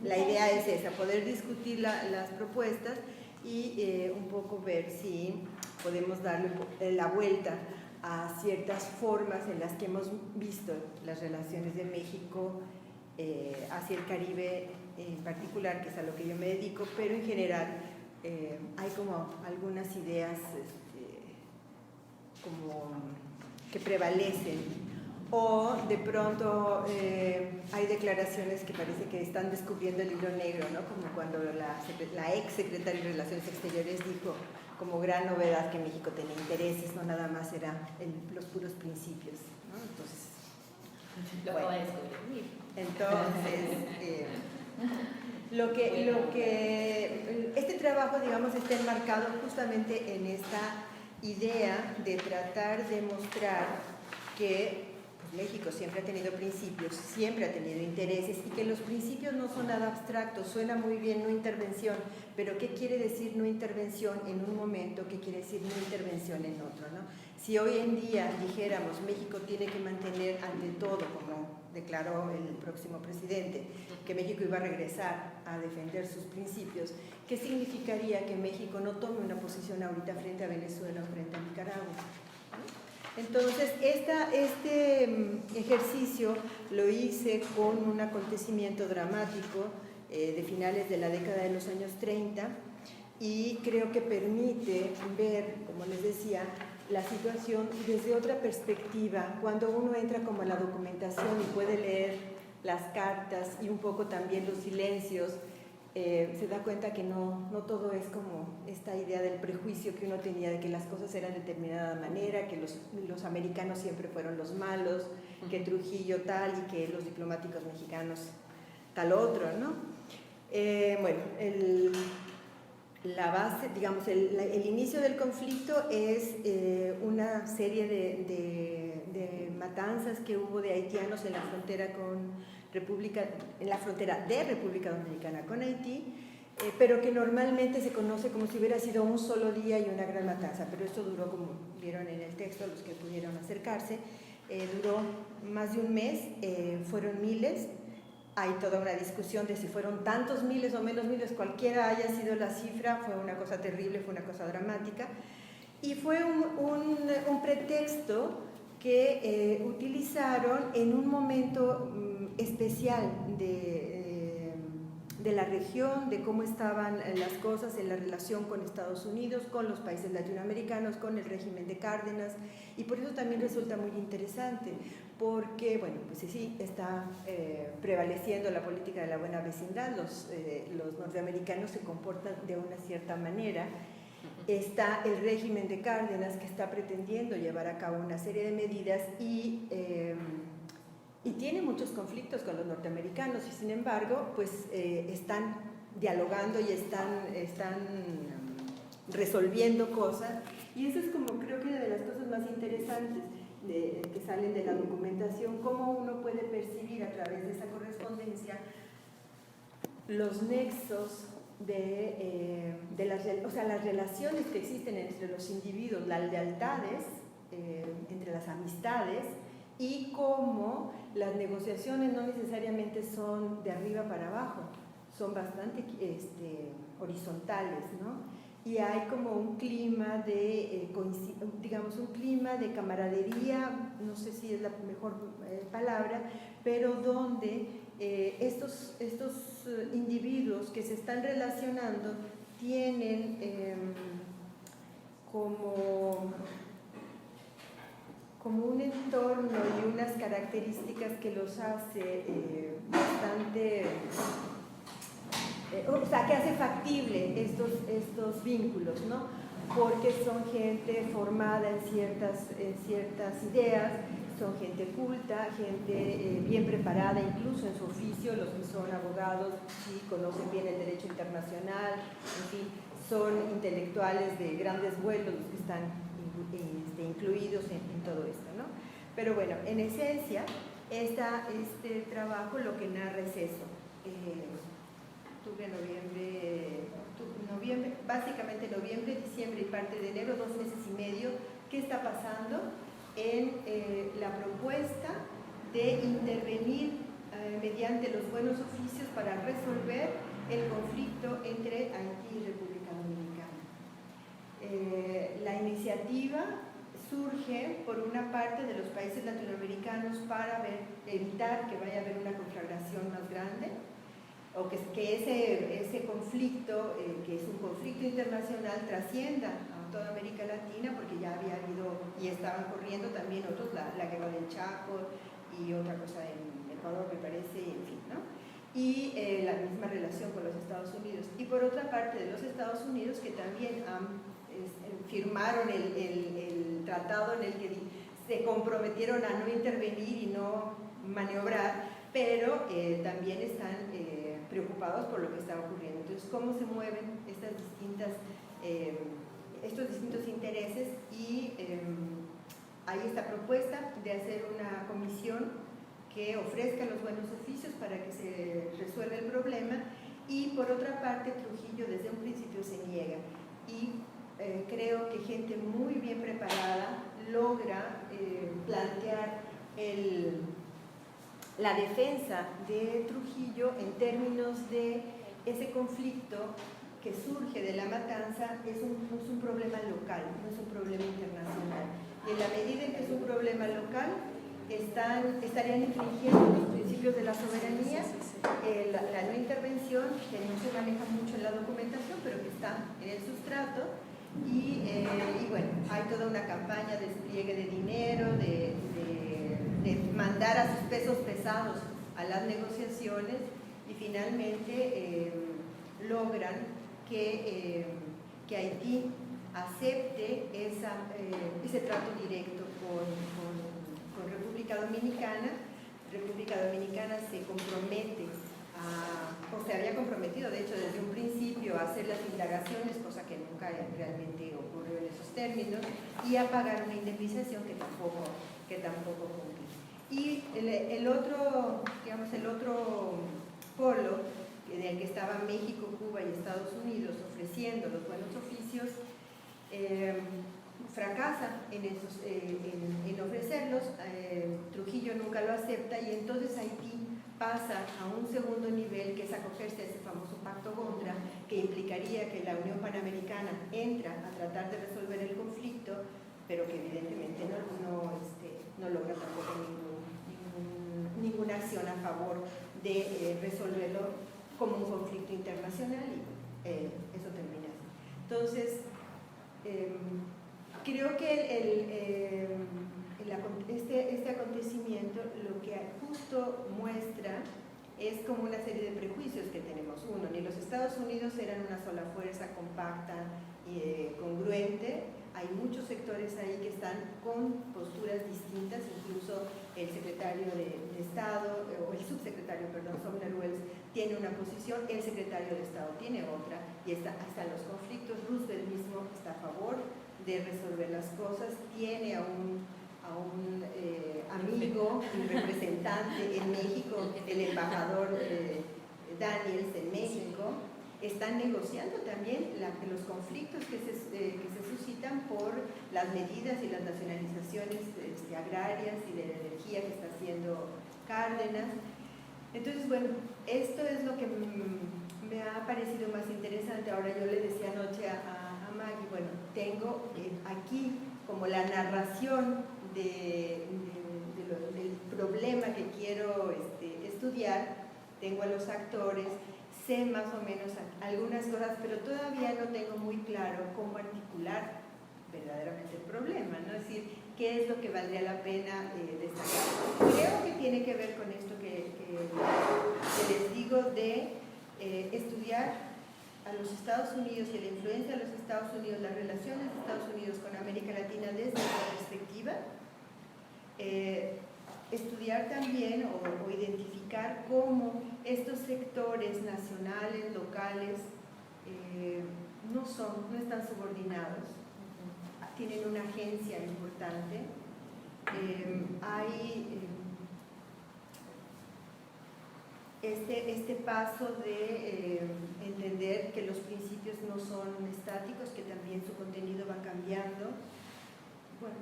la idea es esa, poder discutir las propuestas y un poco ver si podemos darle la vuelta a ciertas formas en las que hemos visto las relaciones de México hacia el Caribe en particular, que es a lo que yo me dedico, pero en general hay como algunas ideas como que prevalecen, o de pronto hay declaraciones que parece que están descubriendo el hilo negro, ¿no? Como cuando la ex secretaria de Relaciones Exteriores dijo como gran novedad que México tenía intereses, no nada más eran los puros principios, ¿no? Entonces, lo acaba de descubrir. Entonces, este trabajo, digamos, está enmarcado justamente en esta idea de tratar de mostrar que México siempre ha tenido principios, siempre ha tenido intereses y que los principios no son nada abstractos. Suena muy bien no intervención, pero ¿qué quiere decir no intervención en un momento? ¿Qué quiere decir no intervención en otro, ¿no? Si hoy en día dijéramos México tiene que mantener ante todo, como declaró el próximo presidente, que México iba a regresar a defender sus principios, ¿qué significaría que México no tome una posición ahorita frente a Venezuela o frente a Nicaragua? Entonces, este ejercicio lo hice con un acontecimiento dramático de finales de la década de los años 30 y creo que permite ver, como les decía, la situación desde otra perspectiva. Cuando uno entra como a la documentación y puede leer las cartas y un poco también los silencios, se da cuenta que no todo es como esta idea del prejuicio que uno tenía de que las cosas eran de determinada manera, que los americanos siempre fueron los malos, que Trujillo tal y que los diplomáticos mexicanos tal otro, ¿no? Bueno, la base, digamos, el inicio del conflicto es una serie de matanzas que hubo de haitianos en la frontera de República Dominicana con Haití, pero que normalmente se conoce como si hubiera sido un solo día y una gran matanza, pero esto duró, como vieron en el texto, los que pudieron acercarse, duró más de un mes, fueron miles. Hay toda una discusión de si fueron tantos miles o menos miles, cualquiera haya sido la cifra, fue una cosa terrible, fue una cosa dramática, y fue un pretexto que utilizaron en un momento especial de la región, de cómo estaban las cosas en la relación con Estados Unidos, con los países latinoamericanos, con el régimen de Cárdenas, y por eso también resulta muy interesante, porque, bueno, pues sí, está prevaleciendo la política de la buena vecindad, los norteamericanos se comportan de una cierta manera, está el régimen de Cárdenas que está pretendiendo llevar a cabo una serie de medidas y tiene muchos conflictos con los norteamericanos y sin embargo pues están dialogando y están resolviendo cosas, y eso es como creo que una de las cosas más interesantes que salen de la documentación, cómo uno puede percibir a través de esa correspondencia los nexos las relaciones que existen entre los individuos, las lealtades entre las amistades, y cómo las negociaciones no necesariamente son de arriba para abajo, son bastante horizontales, ¿no? Y hay como un clima digamos, un clima de camaradería, no sé si es la mejor palabra, pero donde estos individuos que se están relacionando tienen como un entorno y unas características que los hace bastante, o sea, que hace factible estos vínculos, ¿no? Porque son gente formada en ciertas ideas, son gente culta, gente bien preparada incluso en su oficio, los que son abogados sí conocen bien el derecho internacional, en fin, son intelectuales de grandes vuelos los que están incluidos en todo esto, ¿no? Pero bueno, en esencia, este trabajo lo que narra es eso. Octubre, noviembre, básicamente noviembre, diciembre y parte de enero, 2 meses y medio, ¿qué está pasando en la propuesta de intervenir mediante los buenos oficios para resolver iniciativa surge por una parte de los países latinoamericanos para evitar que vaya a haber una conflagración más grande, o que ese conflicto, que es un conflicto internacional, trascienda a toda América Latina, porque ya había habido y estaban corriendo también otros, la guerra del Chaco y otra cosa en Ecuador, me parece, en fin, ¿no? Y la misma relación con los Estados Unidos. Y por otra parte de los Estados Unidos, que también firmaron el tratado en el que se comprometieron a no intervenir y no maniobrar, pero también están preocupados por lo que está ocurriendo. Entonces, ¿cómo se mueven estos distintos intereses? Y hay esta propuesta de hacer una comisión que ofrezca los buenos oficios para que se resuelva el problema, y por otra parte Trujillo desde un principio se niega, y creo que gente muy bien preparada logra plantear la defensa de Trujillo en términos de ese conflicto que surge de la matanza. Es un problema local, no es un problema internacional, y en la medida en que es un problema local estarían infringiendo los principios de la soberanía, la no intervención, que no se maneja mucho en la documentación, pero que está en el sustrato, y bueno, hay toda una campaña de despliegue de dinero, de mandar a sus pesos pesados a las negociaciones, y finalmente logran que Haití acepte ese trato directo con República Dominicana. República Dominicana se compromete o se había comprometido, de hecho, desde un principio a hacer las indagaciones, cosa que nunca realmente ocurrió en esos términos, y a pagar una indemnización que tampoco cumplió. Y el otro polo en el que estaban México, Cuba y Estados Unidos ofreciendo los buenos oficios, fracasa en ofrecerlos. Trujillo nunca lo acepta, y entonces Haití pasa a un segundo nivel, que es acogerse a ese famoso Pacto Gondra, que implicaría que la Unión Panamericana entra a tratar de resolver el conflicto, pero que evidentemente no logra tampoco ninguna acción a favor de resolverlo como un conflicto internacional, y eso termina así. Entonces, creo que este acontecimiento lo que justo muestra es como una serie de prejuicios que tenemos. Uno, ni los Estados Unidos eran una sola fuerza compacta y congruente. Hay muchos sectores ahí que están con posturas distintas, incluso el secretario de Estado, o el subsecretario, perdón, Sumner Welles, tiene una posición, el secretario de Estado tiene otra, y están los conflictos. Roosevelt mismo está a favor de resolver las cosas, tiene a un amigo y representante en México, el embajador Daniels en México. Están negociando también los conflictos que se suscitan por las medidas y las nacionalizaciones agrarias y de la energía que está haciendo Cárdenas. Entonces, bueno, esto es lo que me ha parecido más interesante. Ahora, yo le decía anoche a Maggie, bueno, tengo aquí como la narración del problema que quiero estudiar, tengo a los actores, sé más o menos algunas cosas, pero todavía no tengo muy claro cómo articular verdaderamente el problema, ¿no? Es decir, qué es lo que valdría la pena destacar. Creo que tiene que ver con esto que les digo de estudiar a los Estados Unidos y la influencia de los Estados Unidos, las relaciones de Estados Unidos con América Latina desde esta perspectiva. Estudiar también o identificar cómo estos sectores nacionales, locales, no están subordinados, tienen una agencia importante. Hay este paso de entender que los principios no son estáticos, que también su contenido va cambiando. Bueno,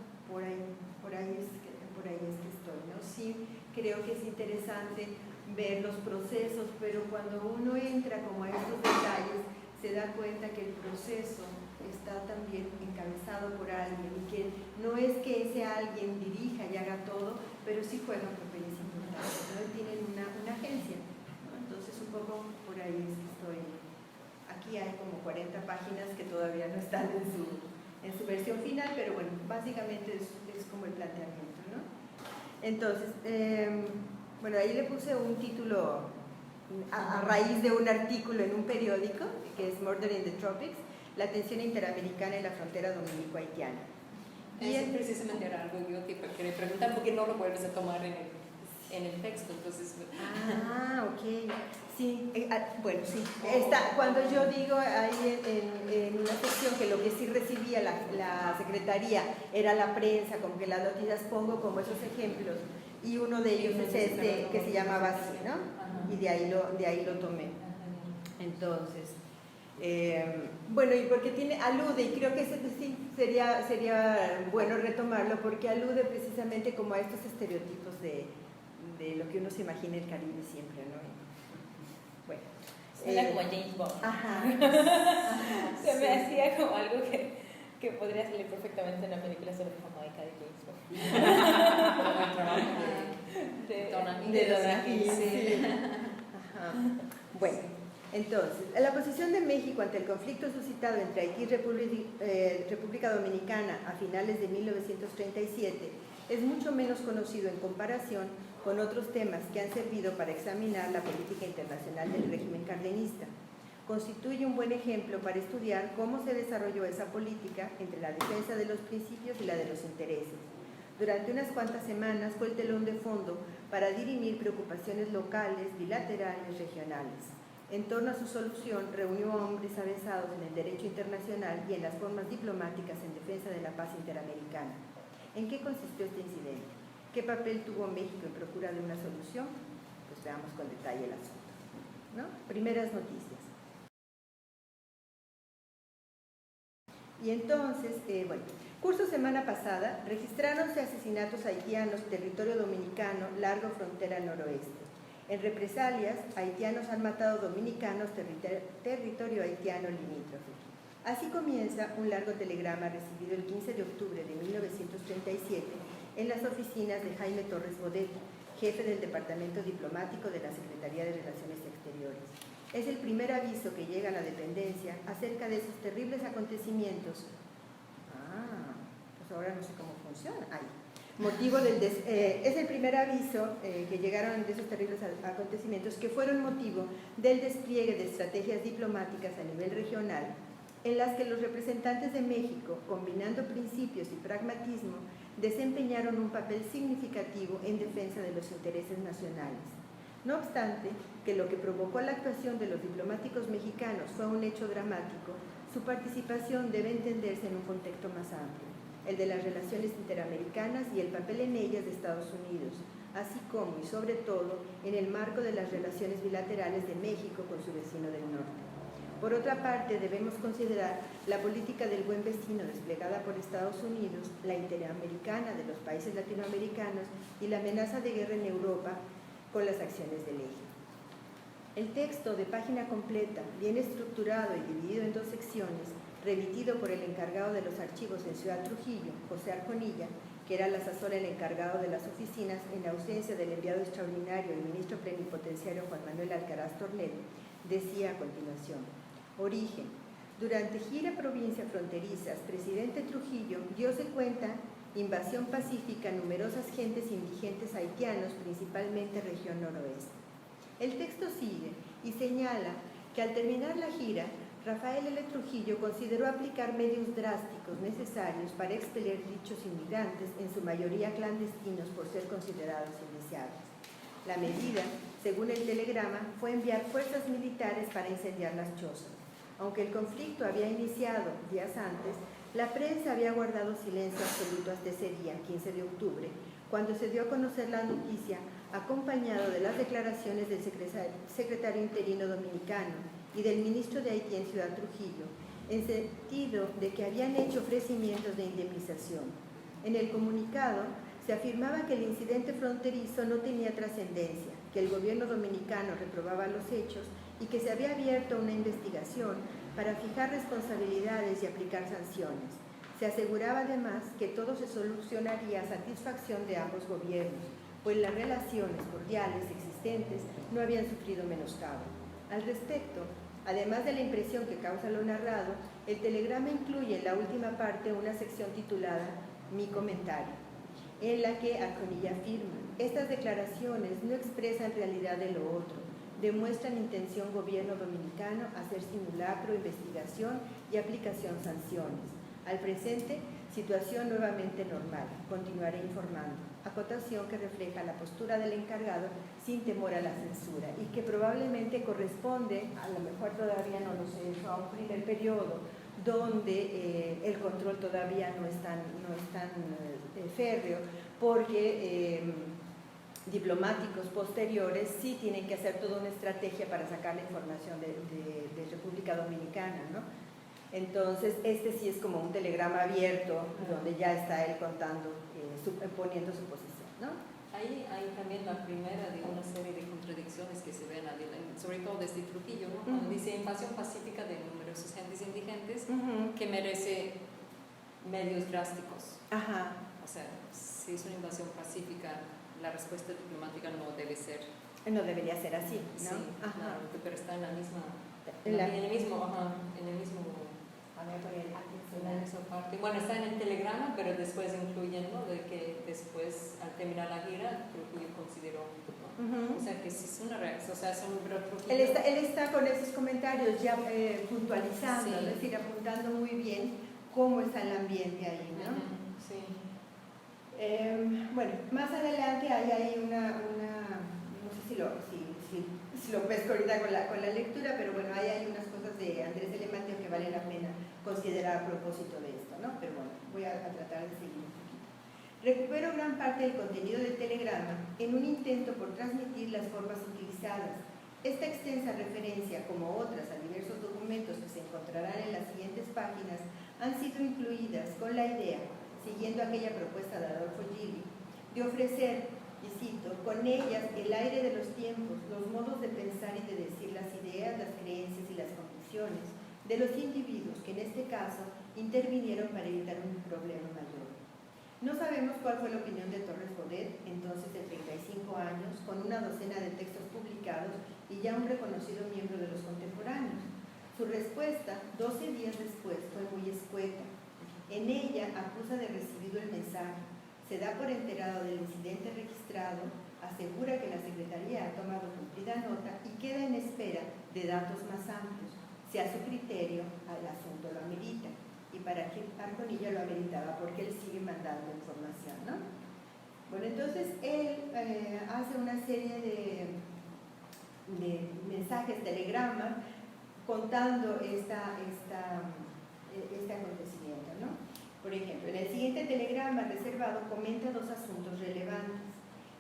por ahí es que estoy, ¿no? Sí, creo que es interesante ver los procesos, pero cuando uno entra como a estos detalles, se da cuenta que el proceso está también encabezado por alguien y que no es que ese alguien dirija y haga todo, pero sí juega papeles importantes, ¿no? Tienen una agencia, ¿no? Entonces un poco por ahí es que estoy. Aquí hay como 40 páginas que todavía no están en su versión final, pero bueno, básicamente es como el planteamiento, ¿no? Entonces, bueno, ahí le puse un título a raíz de un artículo en un periódico que es Murder in the Tropics, la tensión interamericana en la frontera dominico-haitiana. Y es precisamente era algo que yo te quería preguntar, porque no lo vuelves a tomar en el texto, entonces... Ok. Sí, bueno, sí. Cuando yo digo ahí en una sección que lo que sí recibía la secretaría era la prensa, como que las noticias pongo como esos ejemplos, y uno de ellos es este que se llamaba así, ¿no? Y de ahí lo tomé. Entonces, bueno, y porque alude, y creo que sí sería bueno retomarlo, porque alude precisamente como a estos estereotipos de lo que uno se imagina el Caribe siempre, ¿no? Bueno. Suena como James Bond. Ajá. Se me hacía como algo que podría salir perfectamente en una película sobre Jamaica de James Bond. De Donahue. Sí. Ajá. Bueno, entonces, la posición de México ante el conflicto suscitado entre Haití y República Dominicana a finales de 1937 es mucho menos conocido en comparación con otros temas que han servido para examinar la política internacional del régimen cardenista. Constituye un buen ejemplo para estudiar cómo se desarrolló esa política entre la defensa de los principios y la de los intereses. Durante unas cuantas semanas fue el telón de fondo para dirimir preocupaciones locales, bilaterales, regionales. En torno a su solución, reunió a hombres avesados en el derecho internacional y en las formas diplomáticas en defensa de la paz interamericana. ¿En qué consistió este incidente? ¿Qué papel tuvo México en procura de una solución? Pues veamos con detalle el asunto, ¿no? Primeras noticias. Y entonces, bueno, curso semana pasada, registráronse asesinatos haitianos, territorio dominicano, largo frontera noroeste. En represalias, haitianos han matado dominicanos, territorio haitiano limítrofe. Así comienza un largo telegrama recibido el 15 de octubre de 1937 en las oficinas de Jaime Torres Bodet, jefe del Departamento Diplomático de la Secretaría de Relaciones Exteriores. Es el primer aviso que llega a la dependencia acerca de esos terribles acontecimientos. Pues ahora no sé cómo funciona. Es el primer aviso que llegaron de esos terribles acontecimientos que fueron motivo del despliegue de estrategias diplomáticas a nivel regional, en las que los representantes de México, combinando principios y pragmatismo, desempeñaron un papel significativo en defensa de los intereses nacionales. No obstante, que lo que provocó la actuación de los diplomáticos mexicanos fue un hecho dramático, su participación debe entenderse en un contexto más amplio, el de las relaciones interamericanas y el papel en ellas de Estados Unidos, así como y sobre todo en el marco de las relaciones bilaterales de México con su vecino del norte. Por otra parte, debemos considerar la política del buen vecino desplegada por Estados Unidos, la interamericana de los países latinoamericanos y la amenaza de guerra en Europa con las acciones del eje. El texto de página completa, bien estructurado y dividido en dos secciones, remitido por el encargado de los archivos en Ciudad Trujillo, José Arconilla, que era a la sazón el encargado de las oficinas en ausencia del enviado extraordinario y ministro plenipotenciario Juan Manuel Alcaraz Tornel, decía a continuación: Origen. Durante gira provincia fronterizas, presidente Trujillo diose cuenta invasión pacífica, numerosas gentes indigentes haitianos, principalmente región noroeste. El texto sigue y señala que al terminar la gira, Rafael L. Trujillo consideró aplicar medios drásticos necesarios para expeler dichos inmigrantes, en su mayoría clandestinos por ser considerados indeseables. La medida, según el telegrama, fue enviar fuerzas militares para incendiar las chozas. Aunque el conflicto había iniciado días antes, la prensa había guardado silencio absoluto hasta ese día, 15 de octubre, cuando se dio a conocer la noticia, acompañado de las declaraciones del secretario interino dominicano y del ministro de Haití en Ciudad Trujillo, en sentido de que habían hecho ofrecimientos de indemnización. En el comunicado se afirmaba que el incidente fronterizo no tenía trascendencia, que el gobierno dominicano reprobaba los hechos y que se había abierto una investigación para fijar responsabilidades y aplicar sanciones. Se aseguraba además que todo se solucionaría a satisfacción de ambos gobiernos, pues las relaciones cordiales existentes no habían sufrido menoscabo. Al respecto, además de la impresión que causa lo narrado, el telegrama incluye en la última parte una sección titulada Mi comentario, en la que Arconilla afirma: estas declaraciones no expresan realidad de lo otro, demuestran intención gobierno dominicano hacer simulacro, investigación y aplicación sanciones. Al presente, situación nuevamente normal. Continuaré informando. Acotación que refleja la postura del encargado sin temor a la censura y que probablemente corresponde, a lo mejor todavía no lo sé, a un primer periodo donde el control todavía no es tan férreo, porque diplomáticos posteriores sí tienen que hacer toda una estrategia para sacar la información de República Dominicana, ¿no? Entonces, este sí es como un telegrama abierto, donde ya está él contando, poniendo su posición, ¿no? Ahí hay también la primera de una serie de contradicciones que se ven, sobre todo desde Trujillo, ¿no? Cuando dice invasión pacífica de numerosos gentes indigentes, que merece medios drásticos. O sea, si es una invasión pacífica, la respuesta diplomática no debe ser. No debería ser así, ¿no? Sí, claro, pero está en la misma, en el mismo, a ver, en la misma parte. Bueno, está en el telegrama, pero después incluyen, ¿no? De que después, al terminar la gira, Trujillo consideró, ¿no? O sea, que sí es una reacción, o sea, él está con esos comentarios ya puntualizando, sí. Es decir, apuntando muy bien cómo está el ambiente ahí, ¿no? Sí. Bueno, más adelante hay ahí no sé si lo pesco ahorita con la lectura, pero bueno, hay unas cosas de Andrés Elemanteo que vale la pena considerar a propósito de esto, ¿no? Pero bueno, voy a tratar de seguir un poquito. Recupero gran parte del contenido del telegrama en un intento por transmitir las formas utilizadas. Esta extensa referencia, como otras a diversos documentos que se encontrarán en las siguientes páginas, han sido incluidas con la idea, siguiendo aquella propuesta de Adolfo Gili, de ofrecer, y cito, con ellas el aire de los tiempos, los modos de pensar y de decir las ideas, las creencias y las convicciones de los individuos que en este caso intervinieron para evitar un problema mayor. No sabemos cuál fue la opinión de Torres Bodet, entonces de 35 años, con una docena de textos publicados y ya un reconocido miembro de los contemporáneos. Su respuesta, 12 días después, fue muy escueta. En ella acusa de recibido el mensaje, se da por enterado del incidente registrado, asegura que la Secretaría ha tomado cumplida nota y queda en espera de datos más amplios, si a su criterio el asunto lo amerita. Y para que Arconilla lo ameritaba, porque él sigue mandando información, ¿no? Bueno, entonces él hace una serie de mensajes, telegramas, contando este acontecimiento, ¿no? Por ejemplo, en el siguiente telegrama reservado comenta dos asuntos relevantes.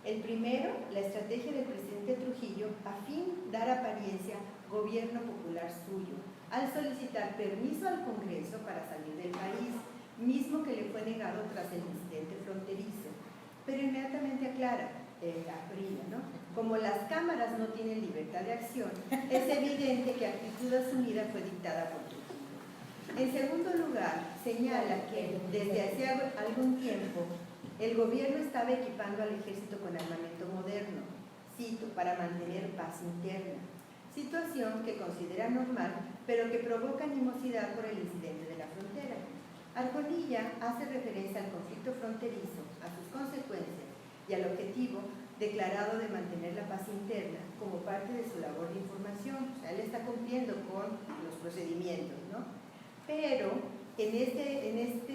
El primero, la estrategia del presidente Trujillo a fin de dar apariencia gobierno popular suyo, al solicitar permiso al Congreso para salir del país, mismo que le fue negado tras el incidente fronterizo. Pero inmediatamente aclara, Aprilla, ¿no? Como las cámaras no tienen libertad de acción, es evidente que actitud asumida fue dictada por Trujillo. En segundo lugar, señala que desde hace algún tiempo el gobierno estaba equipando al ejército con armamento moderno, cito, para mantener paz interna, situación que considera normal, pero que provoca animosidad por el incidente de la frontera. Arconilla hace referencia al conflicto fronterizo, a sus consecuencias y al objetivo declarado de mantener la paz interna como parte de su labor de información. O sea, él está cumpliendo con los procedimientos, ¿no? Pero en este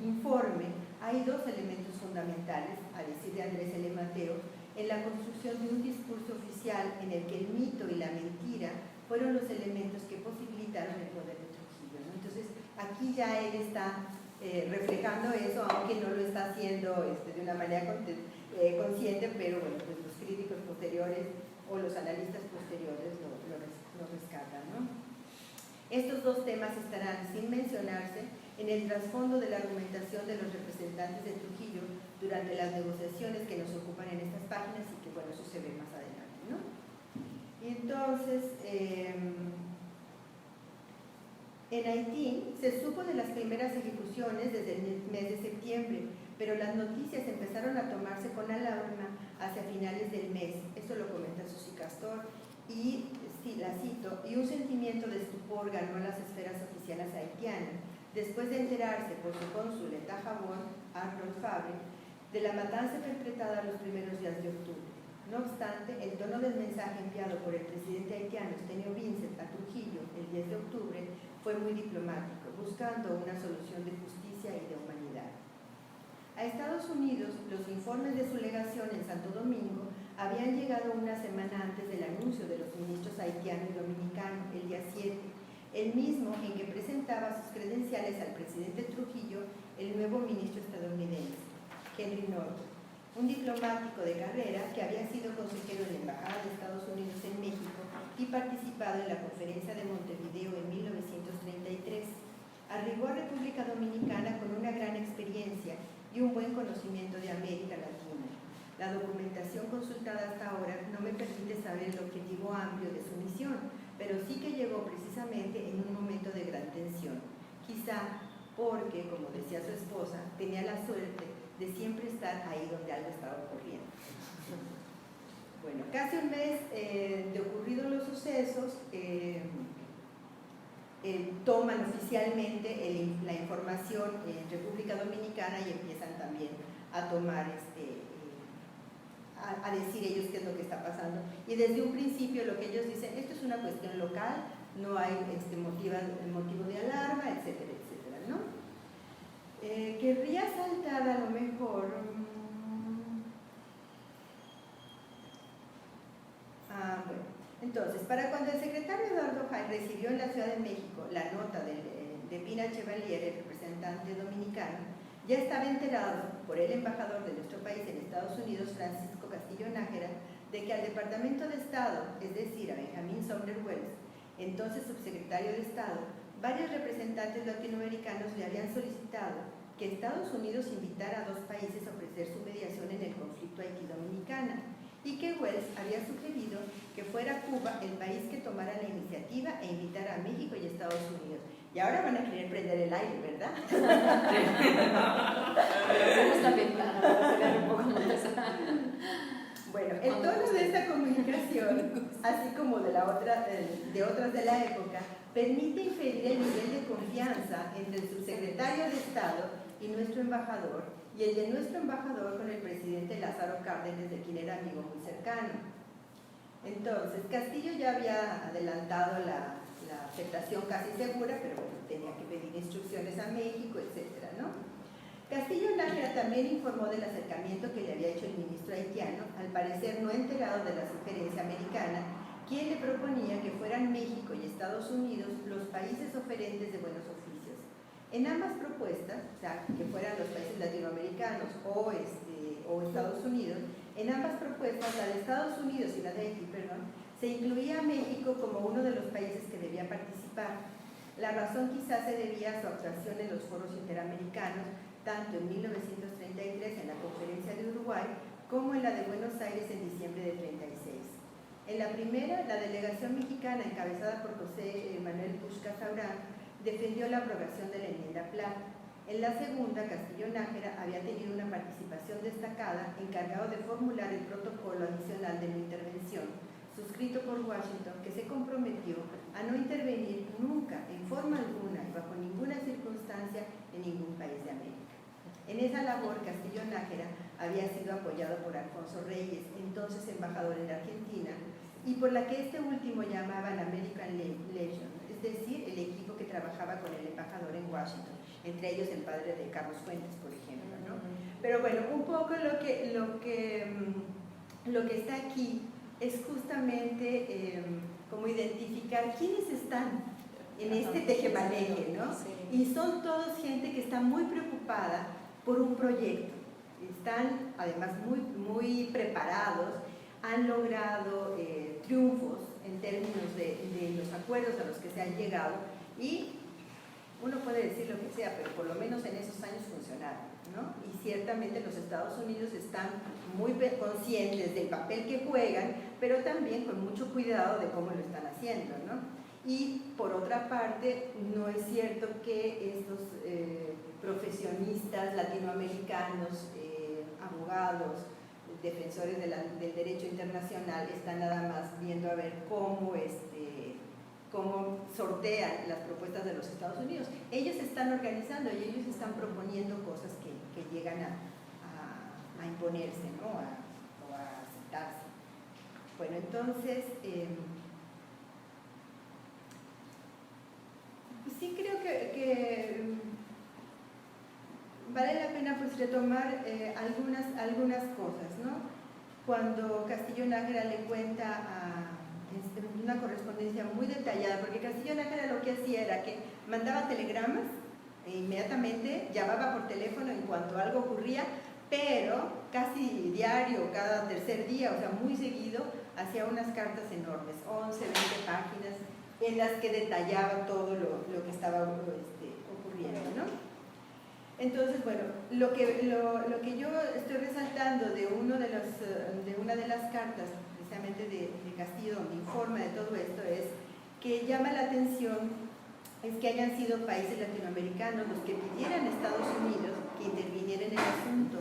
informe hay dos elementos fundamentales, a decir de Andrés L. Mateo, en la construcción de un discurso oficial en el que el mito y la mentira fueron los elementos que posibilitaron el poder de Trujillo, ¿no? Entonces, aquí ya él está reflejando eso, aunque no lo está haciendo de una manera consciente, pero bueno, pues los críticos posteriores o los analistas posteriores lo rescatan, ¿no? Estos dos temas estarán, sin mencionarse, en el trasfondo de la argumentación de los representantes de Trujillo durante las negociaciones que nos ocupan en estas páginas y que, bueno, eso se ve más adelante, ¿no? Y entonces, En Haití se supo de las primeras ejecuciones desde el mes de septiembre, pero las noticias empezaron a tomarse con alarma hacia finales del mes. Esto lo comenta Susi Castor y, sí, la cito, y un sentimiento de estupor ganó a las esferas oficiales haitianas después de enterarse por su cónsul en Tajabón, Arnold Fabre, de la matanza perpetrada los primeros días de octubre. No obstante, el tono del mensaje enviado por el presidente haitiano Eugenio Vincent a Trujillo el 10 de octubre fue muy diplomático, buscando una solución de justicia y de humanidad. A Estados Unidos, los informes de su legación en Santo Domingo habían llegado una semana antes del anuncio de los ministros haitiano y dominicano, el día 7, el mismo en que presentaba sus credenciales al presidente Trujillo el nuevo ministro estadounidense, Henry Norton, un diplomático de carrera que había sido consejero en la Embajada de Estados Unidos en México y participado en la Conferencia de Montevideo en 1933. Arribó a República Dominicana con una gran experiencia y un buen conocimiento de América Latina. La documentación consultada hasta ahora no me permite saber el objetivo amplio de su misión, pero sí que llegó precisamente en un momento de gran tensión. Quizá porque, como decía su esposa, tenía la suerte de siempre estar ahí donde algo estaba ocurriendo. Bueno, casi un mes de ocurridos los sucesos, toman oficialmente la información en República Dominicana y empiezan también a tomar, a decir ellos qué es lo que está pasando. Y desde un principio lo que ellos dicen, esto es una cuestión local, no hay motivo de alarma, etcétera, etcétera, ¿no? Querría saltar a lo mejor bueno, entonces, para cuando el secretario Eduardo Jai recibió en la Ciudad de México la nota de Pina Chevalier, el representante dominicano, ya estaba enterado por el embajador de nuestro país en Estados Unidos, Francisco Castillo Nájera, de que al Departamento de Estado, es decir, a Benjamín Sumner Welles, entonces subsecretario de Estado, varios representantes latinoamericanos le habían solicitado que Estados Unidos invitara a dos países a ofrecer su mediación en el conflicto Haití-Dominicana y que Welles había sugerido que fuera Cuba el país que tomara la iniciativa e invitara a México y Estados Unidos. Y ahora van a querer prender el aire, ¿verdad? Bueno, el tono de esta comunicación, así como de otras de la época, permite inferir el nivel de confianza entre el subsecretario de Estado y nuestro embajador, y el de nuestro embajador con el presidente Lázaro Cárdenas, de quien era amigo muy cercano. Entonces, Castillo ya había adelantado la aceptación casi segura, pero bueno, tenía que pedir instrucciones a México, etcétera, ¿no? Castillo Nájera también informó del acercamiento que le había hecho el ministro haitiano, al parecer no enterado de la sugerencia americana, quien le proponía que fueran México y Estados Unidos los países oferentes de buenos oficios. En ambas propuestas, o sea, que fueran los países latinoamericanos o Estados Unidos, en ambas propuestas, la de Estados Unidos y la de Haití, se incluía a México como uno de los países que debía participar. La razón quizás se debía a su actuación en los foros interamericanos, tanto en 1933 en la Conferencia de Uruguay como en la de Buenos Aires en diciembre de 1936. En la primera, la delegación mexicana encabezada por José Manuel Puig Casaurán defendió la aprobación de la enmienda Platt. En la segunda, Castillo Nájera había tenido una participación destacada, encargado de formular el protocolo adicional de no intervención, suscrito por Washington, que se comprometió a no intervenir nunca, en forma alguna y bajo ninguna circunstancia, en ningún país de América. En esa labor, Castillo Nájera había sido apoyado por Alfonso Reyes, entonces embajador en Argentina, y por la que este último llamaban American Legion, es decir, el equipo que trabajaba con el embajador en Washington, entre ellos el padre de Carlos Fuentes, por ejemplo, ¿no? Pero bueno, un poco lo que está aquí es justamente como identificar quiénes están en este tejemaneje, ¿no? Y son todos gente que está muy preocupada por un proyecto. Están además muy preparados, han logrado triunfos en términos de los acuerdos a los que se han llegado y uno puede decir lo que sea, pero por lo menos en esos años funcionaron, ¿no? Y ciertamente los Estados Unidos están muy conscientes del papel que juegan, pero también con mucho cuidado de cómo lo están haciendo, ¿no? Y por otra parte, no es cierto que estos profesionistas latinoamericanos, abogados, defensores del derecho internacional, están nada más viendo a ver cómo sortean las propuestas de los Estados Unidos. Ellos se están organizando y ellos están proponiendo cosas que llegan a imponerse, ¿no? o a aceptarse. Bueno, entonces, sí creo que vale la pena pues retomar algunas cosas, ¿no? Cuando Castillo Nájera le cuenta una correspondencia muy detallada, porque Castillo Nájera lo que hacía era que mandaba telegramas e inmediatamente llamaba por teléfono en cuanto algo ocurría, pero casi diario, cada tercer día, o sea, muy seguido, hacía unas cartas enormes, 11, 20 páginas, en las que detallaba todo lo que estaba ocurriendo, ¿no? Entonces, bueno, lo que yo estoy resaltando de una de las cartas, precisamente de Castillo, donde informa de todo esto, es que llama la atención es que hayan sido países latinoamericanos los que pidieran a Estados Unidos que interviniera en el asunto.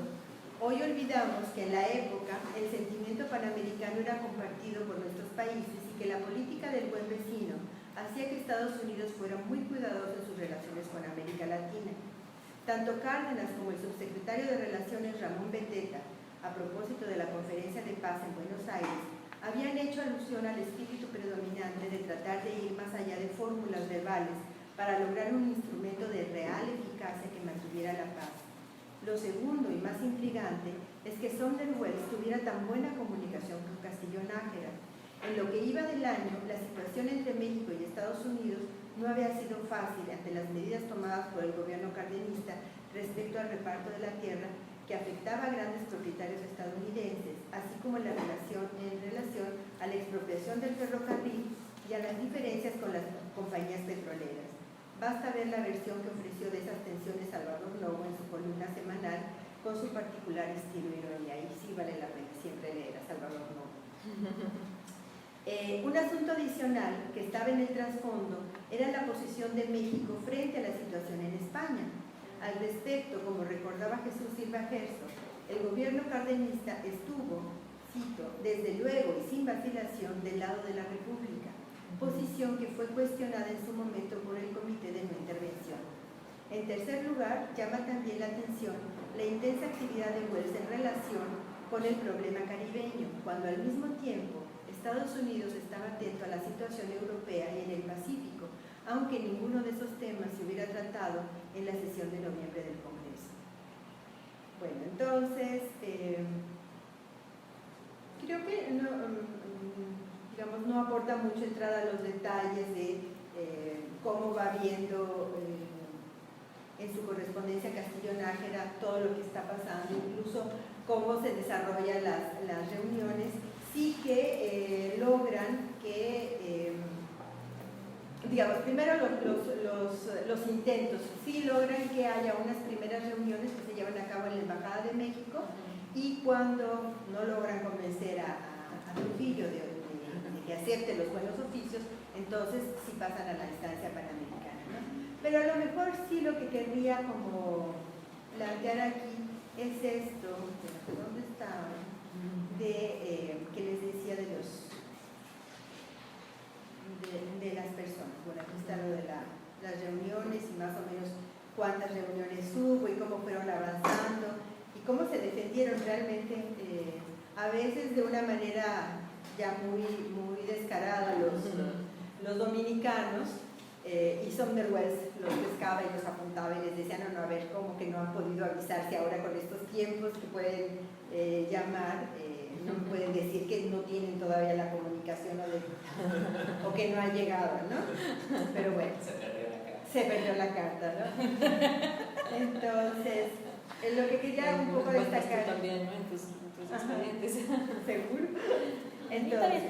Hoy olvidamos que en la época el sentimiento panamericano era compartido por nuestros países y que la política del buen vecino hacía que Estados Unidos fuera muy cuidadoso en sus relaciones con América Latina. Tanto Cárdenas como el subsecretario de Relaciones Ramón Beteta, a propósito de la Conferencia de Paz en Buenos Aires, habían hecho alusión al espíritu predominante de tratar de ir más allá de fórmulas verbales para lograr un instrumento de real eficacia que mantuviera la paz. Lo segundo y más intrigante es que Sonderwells tuviera tan buena comunicación con Castillo Nájera. En lo que iba del año, la situación entre México y Estados Unidos no había sido fácil ante las medidas tomadas por el gobierno cardenista respecto al reparto de la tierra que afectaba a grandes propietarios estadounidenses, así como en relación a la expropiación del ferrocarril y a las diferencias con las compañías petroleras. Basta ver la versión que ofreció de esas tensiones Salvador Novo en su columna semanal con su particular estilo y ironía. Y sí vale la pena siempre leer a Salvador Novo. Un asunto adicional que estaba en el trasfondo era la posición de México frente a la situación en España. Al respecto, como recordaba Jesús Silva Gerso, el gobierno cardenista estuvo, cito, desde luego y sin vacilación del lado de la República, posición que fue cuestionada en su momento por el Comité de No Intervención. En tercer lugar, llama también la atención la intensa actividad de Wells en relación con el problema caribeño, cuando al mismo tiempo Estados Unidos estaba atento a la situación europea y en el Pacífico, aunque ninguno de esos temas se hubiera tratado en la sesión de noviembre del Congreso. Bueno, entonces, creo que no aporta mucho entrada a los detalles de cómo va viendo en su correspondencia Castillo Nájera todo lo que está pasando, incluso cómo se desarrollan las reuniones, sí que logran que, digamos, primero los intentos, sí logran que haya unas primeras reuniones que se llevan a cabo en la Embajada de México, y cuando no logran convencer a Trujillo de que acepte los buenos oficios, entonces sí pasan a la instancia panamericana, ¿no? Pero a lo mejor sí lo que querría como plantear aquí es esto, ¿dónde estaba? Que les decía de las personas. Bueno, aquí está lo de las reuniones y más o menos cuántas reuniones hubo y cómo fueron avanzando y cómo se defendieron realmente, a veces de una manera ya muy descarada los dominicanos, y Sonderwells los pescaba y los apuntaba y les decía, no, a ver, ¿cómo que no han podido avisarse ahora con estos tiempos que pueden llamar? No pueden decir que no tienen todavía la comunicación o que no ha llegado, ¿no? Pero bueno, se perdió la carta, ¿no? Entonces, lo que quería un poco destacar también, ¿no? En tus expedientes. ¿Seguro? Entonces,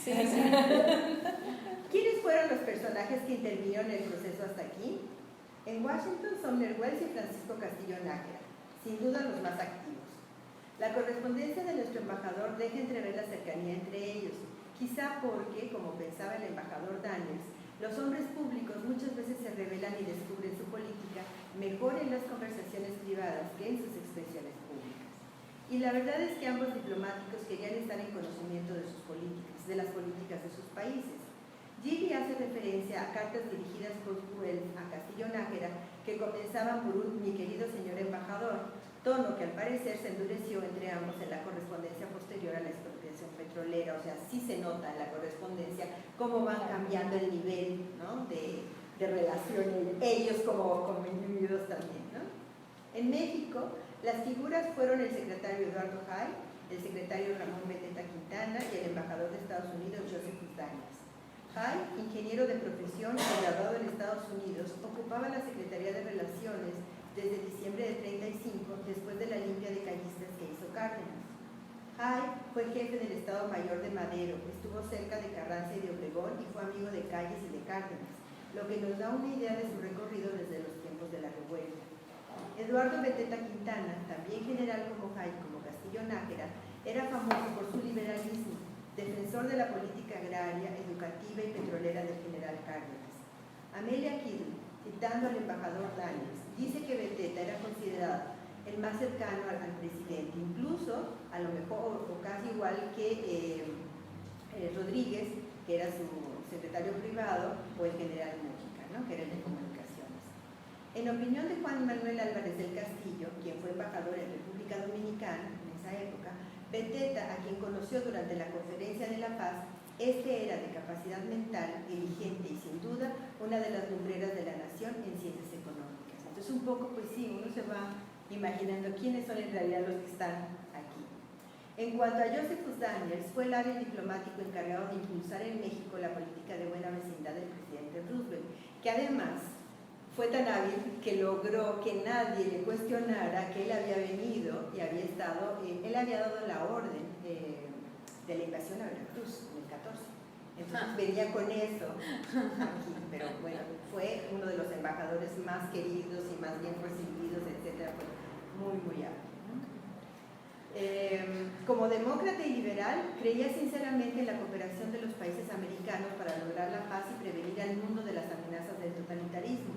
sí. ¿Quiénes fueron los personajes que intervinieron en el proceso hasta aquí? En Washington, Sonderwells y Francisco Castillo Nájera, sin duda los más activos. La correspondencia de nuestro embajador deja entrever la cercanía entre ellos, quizá porque, como pensaba el embajador Daniels, Los hombres públicos muchas veces se revelan y descubren su política mejor en las conversaciones privadas que en sus expresiones públicas. Y la verdad es que ambos diplomáticos querían estar en conocimiento de sus políticas, de las políticas de sus países. Gili hace referencia a cartas dirigidas por Güell a Castillo Nájera que comenzaban por un "mi querido señor embajador", tono que al parecer se endureció entre ambos en la correspondencia posterior a la expropiación petrolera. O sea, sí se nota en la correspondencia cómo van cambiando el nivel, ¿no?, de relación, ellos como individuos también, ¿no? En México, las figuras fueron el secretario Eduardo Hay, el secretario Ramón Beteta Quintana y el embajador de Estados Unidos, Joseph Uzdañas. Hay, ingeniero de profesión y graduado en Estados Unidos, ocupaba la Secretaría de Relaciones desde diciembre de 35, después de la limpia de callistas que hizo Cárdenas. Hay fue jefe del Estado Mayor de Madero, estuvo cerca de Carranza y de Obregón y fue amigo de Calles y de Cárdenas, lo que nos da una idea de su recorrido desde los tiempos de la revuelta. Eduardo Beteta Quintana, también general como Hay como Castillo Nájera, era famoso por su liberalismo, defensor de la política agraria, educativa y petrolera del general Cárdenas. Amelia Kidl, citando al embajador Dáñez, dice que Beteta era considerado el más cercano al presidente, incluso a lo mejor o casi igual que Rodríguez, que era su secretario privado, o el general Mújica, ¿no?, que era el de comunicaciones. En opinión de Juan Manuel Álvarez del Castillo, quien fue embajador en República Dominicana en esa época, Beteta, a quien conoció durante la Conferencia de la Paz, era de capacidad mental, diligente y sin duda una de las lumbreras de la nación en ciencias económicas. Entonces un poco, pues sí, uno se va imaginando quiénes son en realidad los que están aquí. En cuanto a Joseph Uzdañez, fue el hábil diplomático encargado de impulsar en México la política de buena vecindad del presidente Roosevelt, que además fue tan hábil que logró que nadie le cuestionara que él había venido y había estado, él había dado la orden de la invasión a Veracruz en el 14. Entonces venía con eso aquí, pero bueno, fue uno de los embajadores más queridos y más bien recibidos, etcétera, fue muy, muy hábil, ¿no? Como demócrata y liberal, creía sinceramente en la cooperación de los países americanos para lograr la paz y prevenir al mundo de las amenazas del totalitarismo.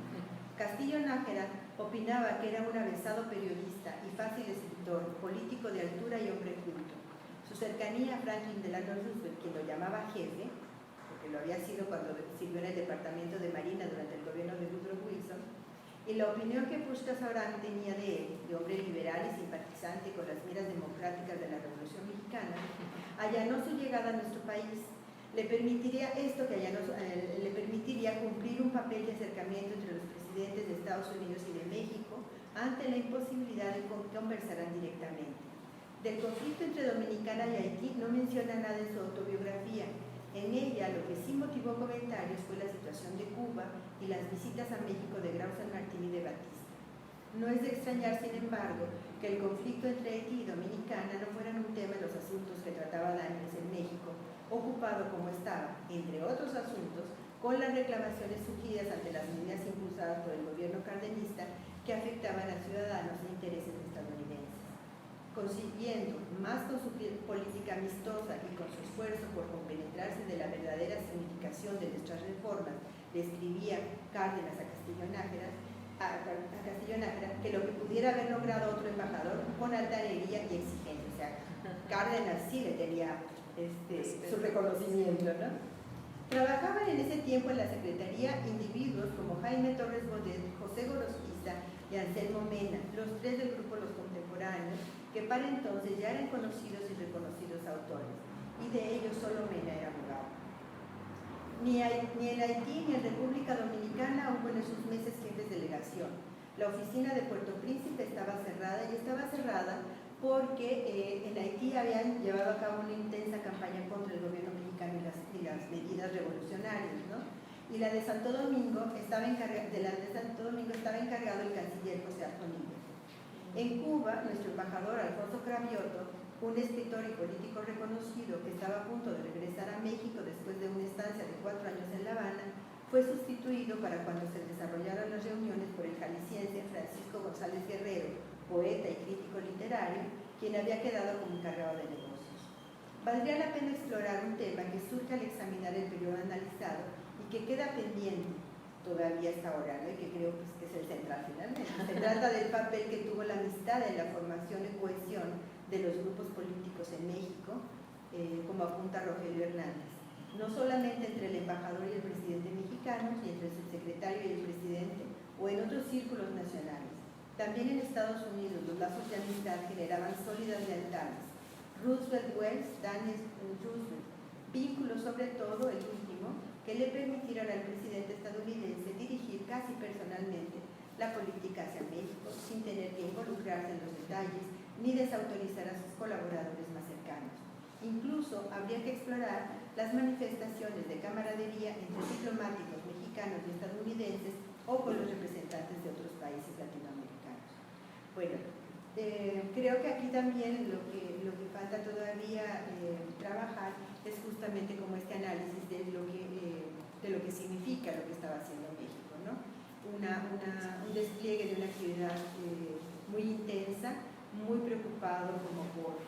Castillo Nájera opinaba que era un avesado periodista y fácil escritor, político de altura y hombre culto. Su cercanía a Franklin Delano Roosevelt, quien lo llamaba jefe, porque lo había sido cuando sirvió en el Departamento de Marina durante el gobierno de Woodrow Wilson, y la opinión que Pushkas Abraham tenía de él, de hombre liberal y simpatizante con las miras democráticas de la Revolución Mexicana, allanó su llegada a nuestro país. Le permitiría cumplir un papel de acercamiento entre los presidentes de Estados Unidos y de México ante la imposibilidad de conversaran directamente. Del conflicto entre Dominicana y Haití no menciona nada en su autobiografía. En ella lo que sí motivó comentarios fue la situación de Cuba y las visitas a México de Grau San Martín y de Batista. No es de extrañar, sin embargo, que el conflicto entre Haití y Dominicana no fueran un tema en los asuntos que trataba Dáñez en México, ocupado como estaba, entre otros asuntos, con las reclamaciones surgidas ante las medidas impulsadas por el gobierno cardenista que afectaban a ciudadanos e intereses estadounidenses. Consiguiendo, más con su política amistosa y con su esfuerzo por compenetrarse de la verdadera significación de nuestras reformas, le escribía Cárdenas a Castillo Nájera, que lo que pudiera haber logrado otro embajador con altanería y exigencia. O sea, Cárdenas sí le tenía su reconocimiento, ¿no? Trabajaban en ese tiempo en la Secretaría individuos como Jaime Torres Bodet, José Gorosquiza y Anselmo Mena, los tres del grupo Los Contemporáneos, que para entonces ya eran conocidos y reconocidos autores, y de ellos solo Mena era abogado. Ni en Haití ni en República Dominicana hubo en esos meses jefes de delegación. La oficina de Puerto Príncipe estaba cerrada, y estaba cerrada porque en Haití habían llevado a cabo una intensa campaña contra el gobierno mexicano y las medidas revolucionarias, ¿no? Y la de Santo Domingo estaba encargado el canciller José Arjonilla. En Cuba, nuestro embajador Alfonso Cravioto, un escritor y político reconocido que estaba a punto de regresar a México después de una estancia de 4 años en La Habana, fue sustituido para cuando se desarrollaron las reuniones por el jalisciense Francisco González Guerrero, poeta y crítico literario, quien había quedado como encargado de negocios. Valdría la pena explorar un tema que surge al examinar el periodo analizado y que queda pendiente todavía hasta ahora, ¿no? Y que creo pues, que es el central finalmente. Se trata del papel que tuvo la amistad en la formación y cohesión de los grupos políticos en México, como apunta Rogelio Hernández. No solamente entre el embajador y el presidente mexicanos, y entre el subsecretario y el presidente, o en otros círculos nacionales. También en Estados Unidos los lazos de amistad generaban sólidas lealtades. Roosevelt Wells, Daniel Roosevelt, vínculos sobre todo el último, que le permitieron al presidente estadounidense dirigir casi personalmente la política hacia México sin tener que involucrarse en los detalles ni desautorizar a sus colaboradores más cercanos. Incluso habría que explorar las manifestaciones de camaradería entre diplomáticos mexicanos y estadounidenses o con los representantes de otros países latinoamericanos. Bueno, creo que aquí también lo que falta todavía trabajar es justamente como este análisis de lo que significa lo que estaba haciendo México, ¿no? Un despliegue de una actividad muy intensa, muy preocupado como por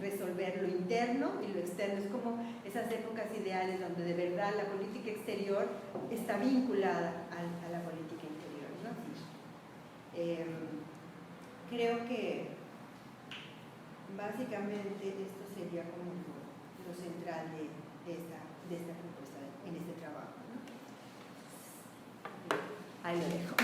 resolver lo interno y lo externo. Es como esas épocas ideales donde de verdad la política exterior está vinculada a la política interior, ¿no? Creo que básicamente esto sería como lo central de esta propuesta en este trabajo, ¿no? Ahí lo dejo.